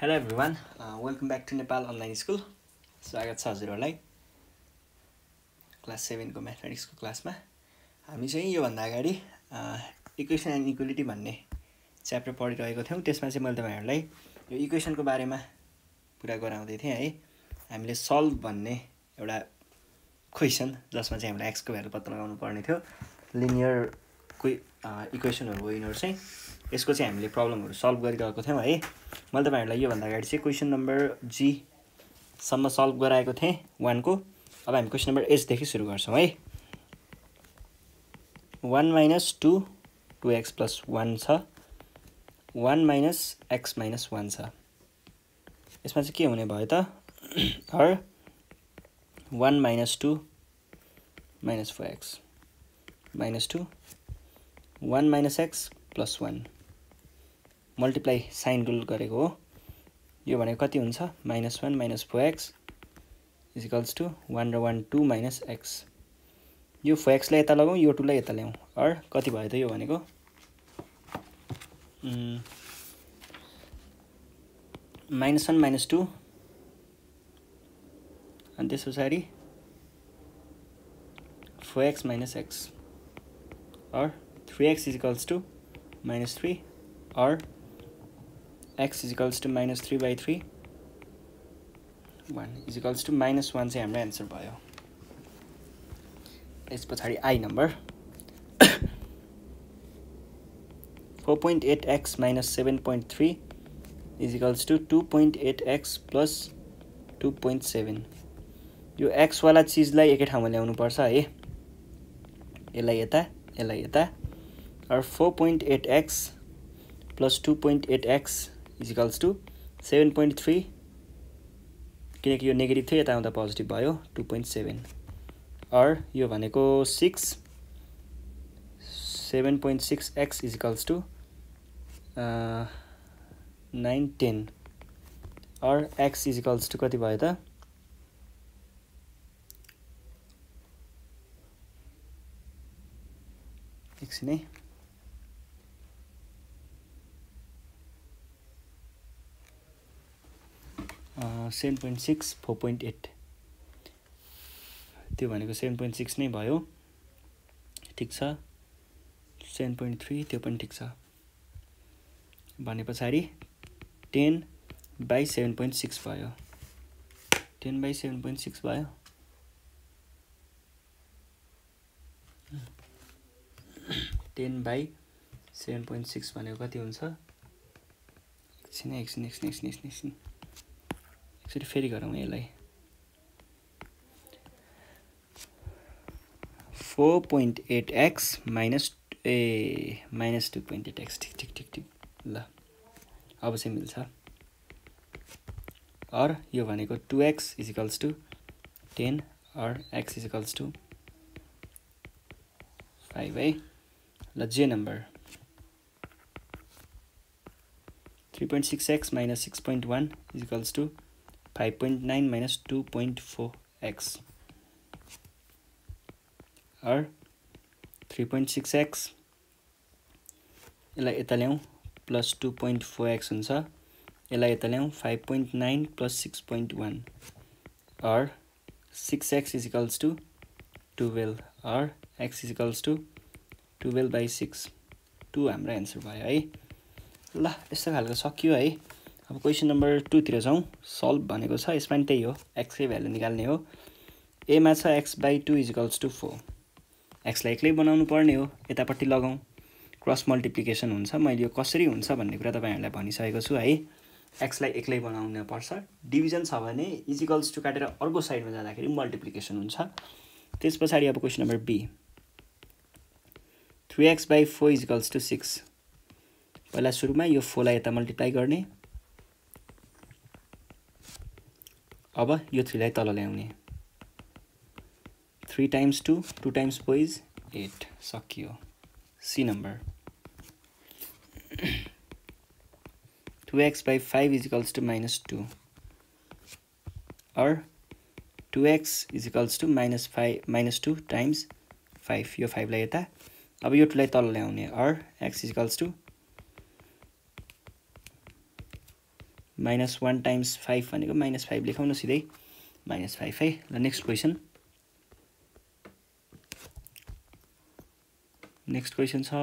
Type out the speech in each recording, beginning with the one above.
Hello everyone, welcome back to Nepal online school. स्वागत छ हजुरहरुलाई class 7 को म्याथमेटिक्स को क्लासमा। हामी चाहिँ यो भन्दा अगाडि इक्वेसन एन्ड इक्वालिटी भन्ने च्याप्टर पढिरहेको थियौं। त्यसमा चाहिँ मैले तपाईहरुलाई यो इक्वेसनको बारेमा कुरा गराउँदै थिएँ है। हामीले सल्भ भन्ने एउटा क्वेशन जसमा चाहिँ हामीले x को भ्यालु पत्ता लगाउनु पर्ने थियो। लिनियर इक्वेसनहरु हो यिनीहरु चाहिँ। यसको चाहिँ हामीले प्रब्लमहरु सल्भ गरिरहेको थियौं है। मैले तपाईहरुलाई यो भन्दा अगाडि चाहिँ क्वेशन नम्बर G सम्म सल्भ गराएको थिएँ 1 को। अब हामी क्वेशन नम्बर H देखि सुरु गर्छौं है। 1 - 2 2x + 1 छ। 1 - x - 1 छ। यसमा चाहिँ के हुने भयो त? or 1 - 2 - 4x - 2 1 - x + 1 multiply sign rule गरेको हो। यो भनेको कति हुन्छ? -1 - 4x = 1 र 1 2 - x। यो 4x लाई यता लगाउँ, यो 2 लाई यता ल्याउँ। और कति भयो त यो भनेको? -1 - 2 अनि त्यसपछि 4x - x or 3x = -3 or x = -3/3 1 = -1 चाहिँ हाम्रो आन्सर भयो। यसपछि I नम्बर 4.8x - 7.3 = 2.8x + 2.7। यो x वाला चीजलाई एकै ठाउँमा ल्याउनु पर्छ है। यसलाई यता और 4.8x + 2.8x = 7.3 किनकि यो नेगेटिभ थियो, यता आउँदा पोजिटिभ भयो 2.7 और यो भनेको 6 7.6x = 9 10 और x = कति भयो त? एकछिन है। 7.6 4.8 त्यो भनेको 7.6 नै भयो। ठीक छ। 7.3 त्यो पनि ठीक छ। भनेपछि 10/7.6 भयो। 10/7.6 भयो। 10/7.6 भनेको कति हुन्छ? एकछिन एकचोटी फेरि गरौँ यसलाई। 4.8x - 2.8x ठीक ल अब चाहिँ मिल्छ। और यो भनेको 2x = 10 और x = 5 है। ल J नम्बर 3.6x - 6.1 = 5.9 - 2.4x और 3.6x यसलाई यता ल्याउँ प्लस 2.4x हुन्छ। यसलाई यता ल्याउँ 5.9 + 6.1 और 6x = 12 और x = 12/6 2 हाम्रो आन्सर भयो है। ल यस्तो खालको सकियो है। अब क्वेशन नम्बर 2 तिर जाउँ। सल्भ भनेको छ, यसमा नि त्यही हो, x को भ्यालु निकाल्ने हो। a मा छ x/2 = 4। x लाई एक्लै बनाउनु पर्ने हो, यतापट्टि लगाउँ, क्रस मल्टिप्लिकेसन हुन्छ। मैले यो कसरी हुन्छ भन्ने कुरा तपाईहरुलाई भनिसकेको छु है। x लाई एक्लै बनाउन पर्छ। डिभिजन छ भने इक्वल्स टु काटेर अर्को साइडमा जाँदाखेरि मल्टिप्लिकेसन हुन्छ। त्यसपछि अब क्वेशन नम्बर B 3x/4 = 6। पहिला सुरुमा यो 4 लाई यता मल्टिप्लाई गर्ने। अब यो 3 लाई तल ल्याउने। 3 × 2 2 × 4 is 8 सकियो। C नम्बर 2x/5 = -2 और 2x = -2 × 5 यो 5 लाई यता। अब यो 2 लाई तल ल्याउने और x = -1 टाइम्स 5 भनेको -5 लेखौँ न सिधै -5 है। ल नेक्स्ट क्वेसन छ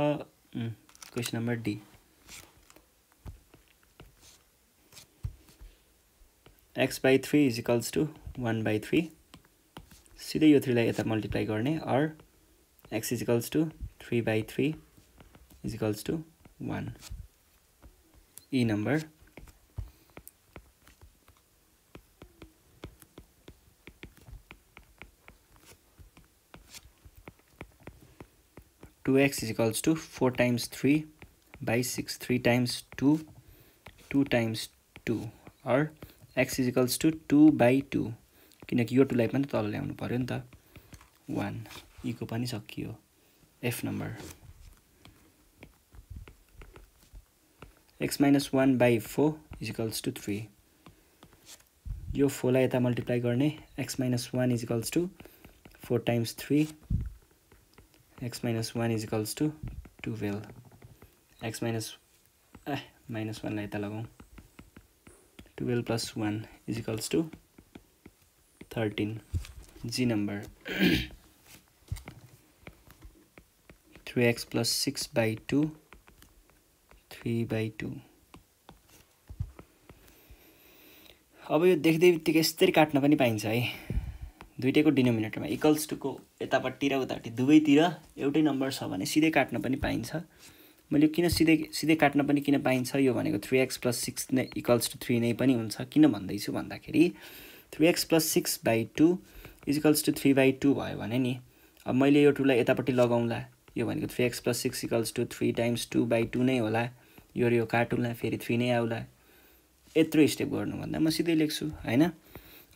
question number D. x/3 is equals to 1/3। सिधै यो 3 लाई यता मल्टिप्लाई गर्ने और x is equals to 3/3 is equals to 1। E number two x is equals to 4 times 3/6 3 times 2 2 times 2 और x इज इक्वल्स टू 2/2 किनकि यो 2 लाई पनि तल ल्याउनु पर्यो नि त 1। ई को पनि सकियो। F number x - 1/4 is equals to 3। यो 4 लाई यता मल्टिप्लाई गर्ने x - 1 is equals to 4 times 3 x - 1 is equals to 12। x -1 लाई यता लगाउँ 12 + 1 is equals to 13। G number 3x + 6/2 3/2। अब यो देख्दै बित्तिकै यसरी काट्न पनि पाइन्छ है। दुईटैको डिनोमिनेटरमा इक्वल्स टु को यतापट्टि र उतापट्टि दुवैतिर एउटै नम्बर छ भने सिधै काट्न पनि पाइन्छ। मैले किन सिधै काट्न पनि किन पाइन्छ यो भनेको 3x + 6 नै इक्वल्स टु 3 नै पनि हुन्छ। किन भन्दैछु भन्दाखेरि 3x + 6/2 इज इक्वल्स टु 3/2 भयो भने नि अब मैले यो 2 लाई यतापट्टि लगाउँला यो भनेको 3x + 6 इक्वल्स टु 3 टाइम्स 2/2 नै होला। यो काटुला फेरि 3 नै आउला। यत्रो स्टेप गर्नुभन्दा म सिधै लेख्छु हैन।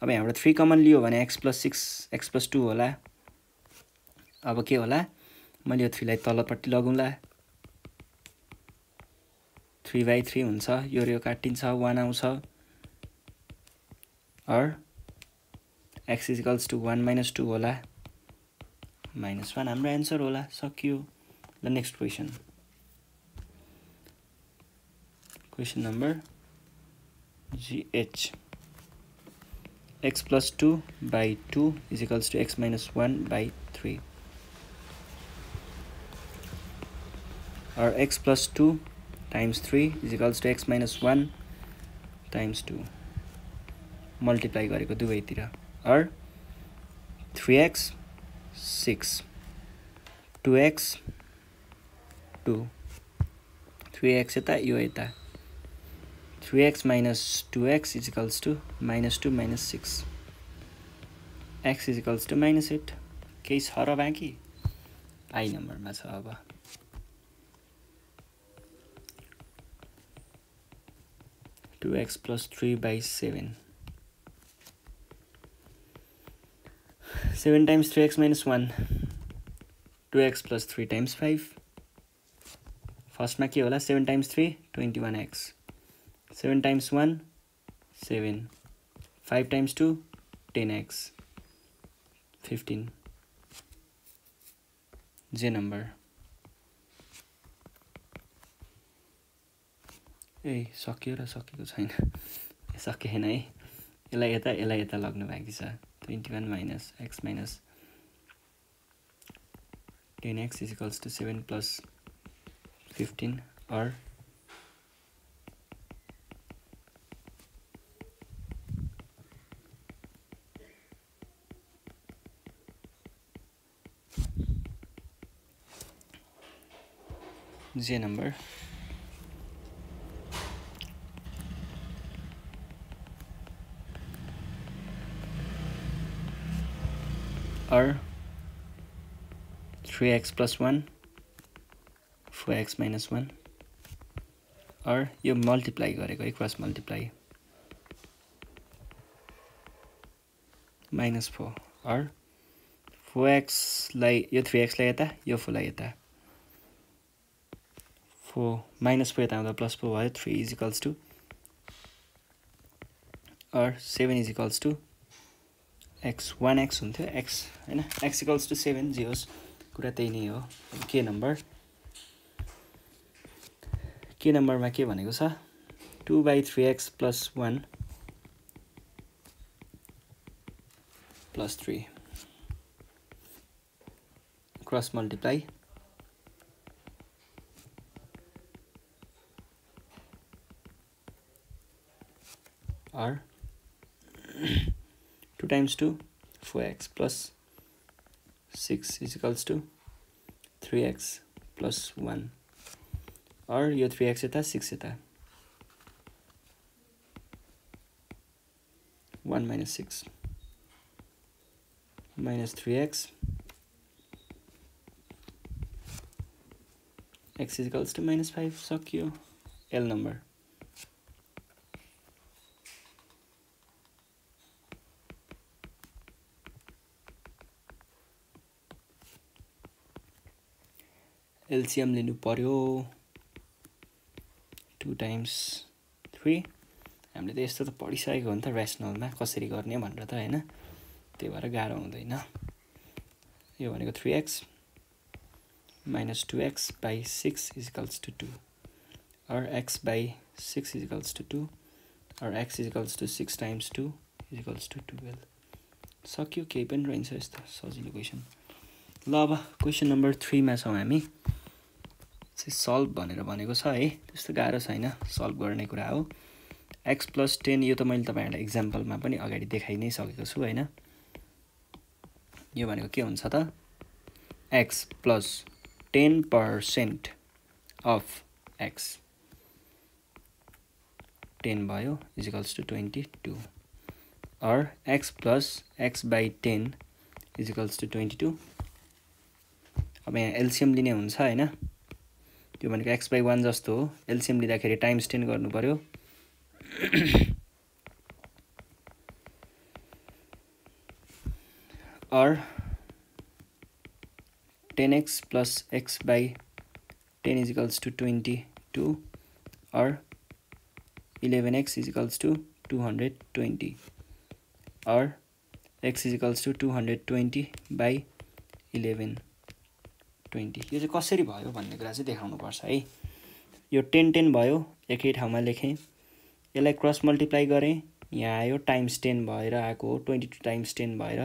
अब यहाँबाट 3 कमन लियो भने x + 6 x + 2 होला। अब के होला मैले यो 3 लाई तलपट्टि लगाउँला 3/3 हुन्छ। यो काटिन्छ 1 आउँछ और x इज इक्वल्स टु 1 - 2 होला -1 हाम्रो आन्सर होला। सकियो। ल next question number GH x + 2/2 is equals to x - 1/3 or x + 2 times 3 is equals to x - 1 times 2 multiply गरेको दुवैतिर और 3x 6 2x 2 3x यता यो यता 3x - 2x is equals to -2 - 6 x is equals to -8। केही छ र बाँकी आई नम्बरमा छ। अब 2x + 3/7 7 times 3x - 1 2x + 3 times 5 फर्स्टमा के होला 7 times 3 21x 7 times 1 7 5 times 2 10x 15। जे नम्बर ए सकियो र सकेको छैन सकेन है। यसलाई यता लग्नु बाँकी छ 21 - x - 10x is equals to 7 + 15 or J number or 3x + 1 4x - 1 or यो मल्टिप्लाई गरेको है क्रस मल्टिप्लाई -4 or 4x लाई यो 3x लाई यता यो 4 लाई यता 4 -4 यता आउँदा +4 भयो 3 is equals to or 7 is equals to x 1x हुन्थ्यो x हैन x equals to 7 जे होस् कुरा त्यही नै हो। के नम्बरमा के भनेको छ 2/3x plus 1 plus 3 cross multiply or 2 times 2 4x plus 6 is equals to 3x plus 1 or यो 3x यता 6 यता 1 minus 6 minus 3x x is equals to minus 5 सक्यो L number LCM लिनु पर्यो 2 times 3 हामीले त यस्तो त पढिसकेको हो नि त रेशनलमा कसरी गर्ने भनेर त हैन त्यही भएर गाह्रो हुँदैन यो भनेको 3x minus 2x by 6 is equals to 2 or x by 6 is equals to 2 or x is equals to 6 times 2 is equals to 12 सक्यो केही पनि रहन्छ यस्तो सजिलो क्वेशन ल अब क्वेशन नम्बर 3 मा छौं हामी चाहिँ सल्भ भनेर भनेको छ है त्यस्तो गाह्रो छैन सल्भ गर्ने कुरा हो x plus 10 यो त मैले तपाईहरुलाई एक्जाम्पलमा पनि अगाडि देखाइ नै सकेको छु हैन यो भनेको के हुन्छ त x plus 10% of x 10 भयो is equals to 22 or x plus x by 10 is equals to 22 अब यहाँ एलसीएम लिने हुन्छ हैन त्यो भनेको x by 1 जस्तो हो एलसीएम लिँदाखेरि टाइम्स 10 गर्नु पर्यो or 10x plus x by 10 is equals to 22 or 11x is equals to 220 or x is equals to 220 by 11 20 यो चाहिँ कसरी भयो भन्ने कुरा चाहिँ देखाउनु पर्छ है यो 10 10 भयो एकै ठाउँमा लेखे यसलाई क्रस मल्टिप्लाई गरे यहाँ आयो टाइम्स 10 भएर आको 22 टाइम्स 10 भएर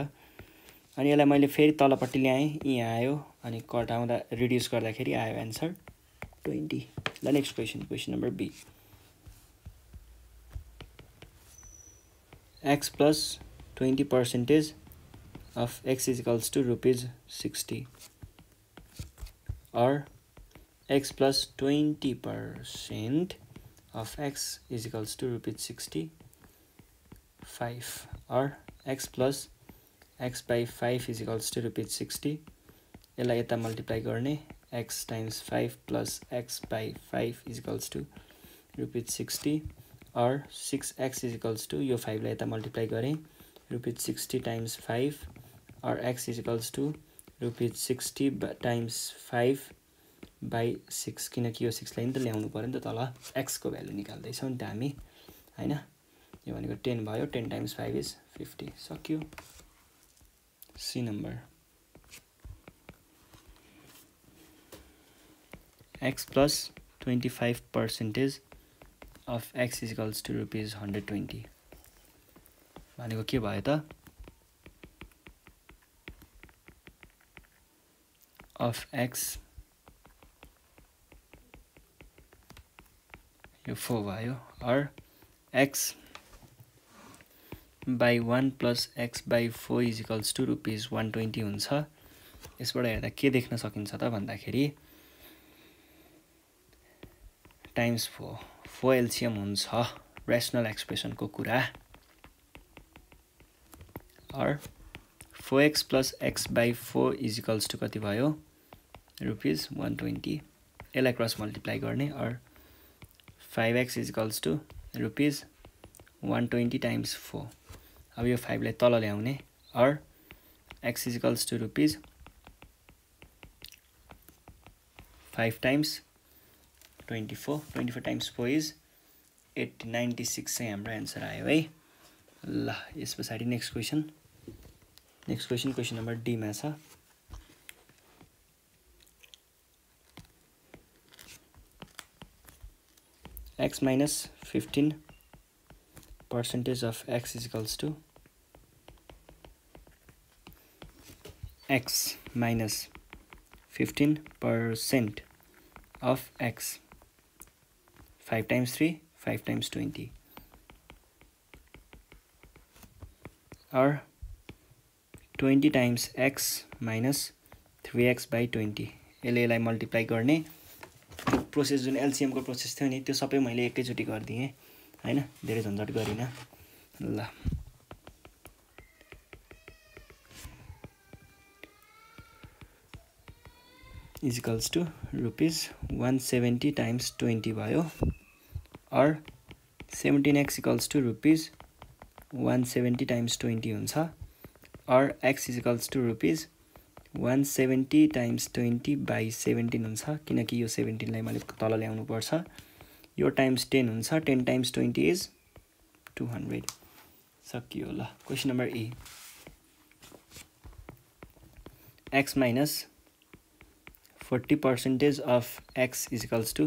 अनि यसलाई मैले फेरि तलपट्टि ल्याएँ यहाँ आयो अनि कटाउँदा रिड्युस गर्दाखेरि आयो आन्सर 20 ल next question number B x plus 20% of x is equals to ₹60 or x plus 20% of x is equals to ₹65 or x plus x by 5 is equals to ₹60 यसलाई यता मल्टिप्लाई गर्ने x times 5 plus x by 5 is equals to ₹60 or 6x is equals to यो 5 लाई यता multiply गरे ₹60 times 5 or x is equals to ₹60 times 5 by 6 किनकि यो 6 लाई नि त ल्याउनु पर्यो नि त तल x को भ्यालु निकाल्दै छौ नि त हामी हैन यो भनेको 10 भयो 10 times 5 is 50 सक्यो C number x plus 25% of x is equals to ₹120 भनेको के भयो त of x यो 4 भयो or x by 1 plus x by 4 is equals to ₹120 हुन्छ यसबाट हेर्दा के देख्न सकिन्छ त भन्दाखेरि टाइम्स 4 एलसीएम हुन्छ रेशनल एक्सप्रेसन को कुरा or 4x plus x by 4 is equals to कति भयो ₹120 यसलाई क्रस मल्टिप्लाई गर्ने or 5x is equals to ₹120 times 4 अब यो 5 लाई तल ल्याउने or x is equals to ₹5 times 24 times 4 is 96 चाहिँ हाम्रो आन्सर आयो है ल यस पछाडी नेक्स्ट क्वेशन नम्बर डी मा छ x minus 15% of x is equals to x minus 15% of x. 5 times 3, 5 times 20. Or 20 times x minus 3x by 20. यसलाई multiply गर्ने प्रोसेस जुन एलसीएम को प्रोसेस थियो नि त्यो सबै मैले एकैचोटी गर्दिए हैन, धेरै झन्झट गरिन। ल is equals to rupees 170 times 20 भयो, or 17x equals to rupees 170 times 20 हुन्छ, or x is equals to rupees 170 times 20 by 17 हुन्छ, किनकि यो 17 लाई मैले तल ल्याउनु पर्छ। यो टाइम्स 10 हुन्छ, 10 times 20 is 200। सकियो। ल question number A, x minus 40% of x is equals to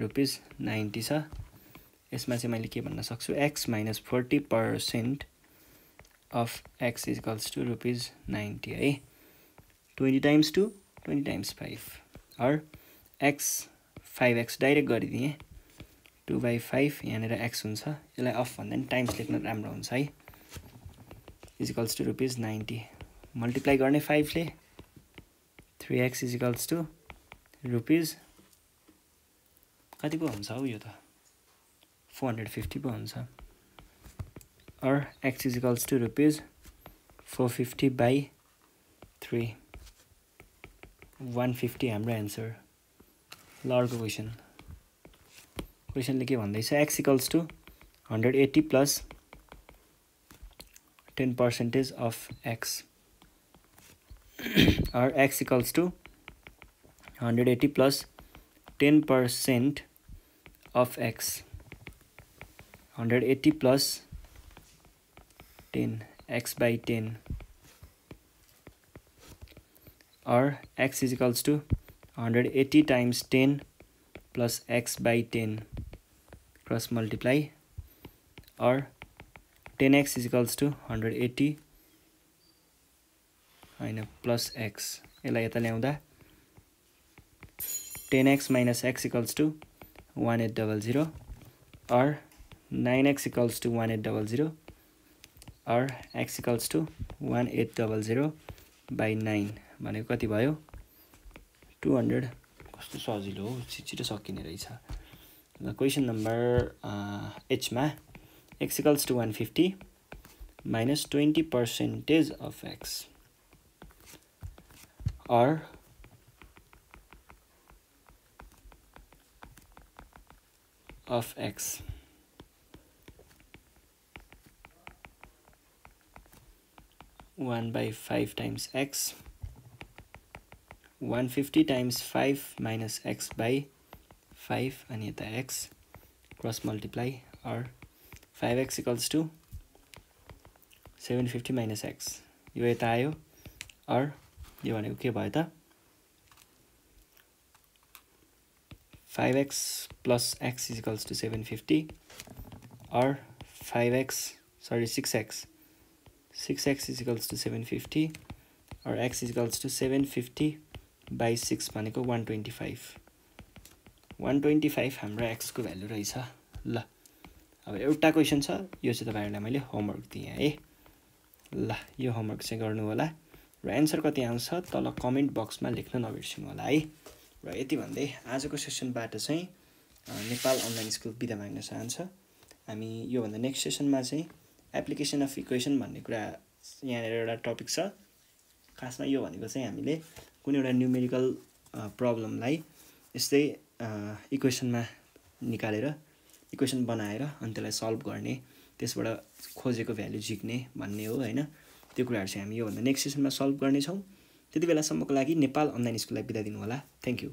rupees 90 छ। यसमा चाहिँ मैले के भन्न सक्छु, x minus 40% of x is equals to rupees 90 है। 20 times 2, 20 times 5, or x 5x direct गरिदिए, 2/5 यहाँनिर x हुन्छ, यसलाई अफ भन्दा नि टाइम्स लेख्न राम्रो हुन्छ है। is equals to rupees 90, multiply गर्ने 5 ले, 3x is equals to rupees कति पो हुन्छ हौ, यो त 450 पो हुन्छ, or x is equals to rupees 450 by 3, 150 हाम्रो एन्सर। ल अर्को क्वेसन, क्वेसनले के भन्दैछ, x equals to 180 plus 10% of x, or x equals to 180 plus 10% of x, 180 plus 10, x by 10, or x is equals to 180 times 10 plus x by 10, cross multiply, or 10x is equals to 180 हैन plus x, यसलाई यता ल्याउँदा 10x minus x equals to 1800, or 9x equals to 1800, or x equals to 1800 by 9 भनेको कति भयो, 200। कस्तो सजिलो हो, छिटो सकिने रहेछ। ल क्वेसन नम्बर एच मा x equals to 150 minus 20% of x, or of x, 1/5 times x, 150 times 5 minus x by 5 अनि यता x, cross multiply, or 5x equals to 750 minus x, यो यता आयो, or यो भनेको के भयो त, 5x plus x is equals to 750, or 6x is equals to 750, or x is equals to 750 by 6 भनेको 125, 125 हाम्रो x को भ्यालु रहेछ। ल अब एउटा क्वेसन छ, यो चाहिँ तपाईहरुलाई मैले होमवर्क दिए है। ल यो होमवर्क चाहिँ गर्नु होला, र आन्सर कति आउँछ तल कमेन्ट बक्समा लेख्न नबिर्सिनु होला है। र यति भन्दै आजको सेसनबाट चाहिँ नेपाल अनलाइन स्कुल बिदा माग्न चाहन्छ। हामी यो भन्दा नेक्स्ट सेसनमा चाहिँ एप्लिकेसन अफ इक्वेसन भन्ने कुरा यहाँनिर एउटा टपिक छ। खासमा यो भनेको चाहिँ हामीले कुनै एउटा न्युमेरिकल प्रब्लमलाई यस्तै इक्वेसनमा निकालेर इक्वेसन बनाएर अनि त्यसलाई सल्भ गर्ने, त्यसबाट खोजेको भ्यालु झिक्ने भन्ने हो हैन। त्यो कुराहरु चाहिँ हामी यो भन्दा नेक्स्ट सेसनमा सल्भ गर्ने छौं। त्यति बेलासम्मको लागि नेपाल अनलाइन स्कुललाई बिदा दिनु होला। Thank you.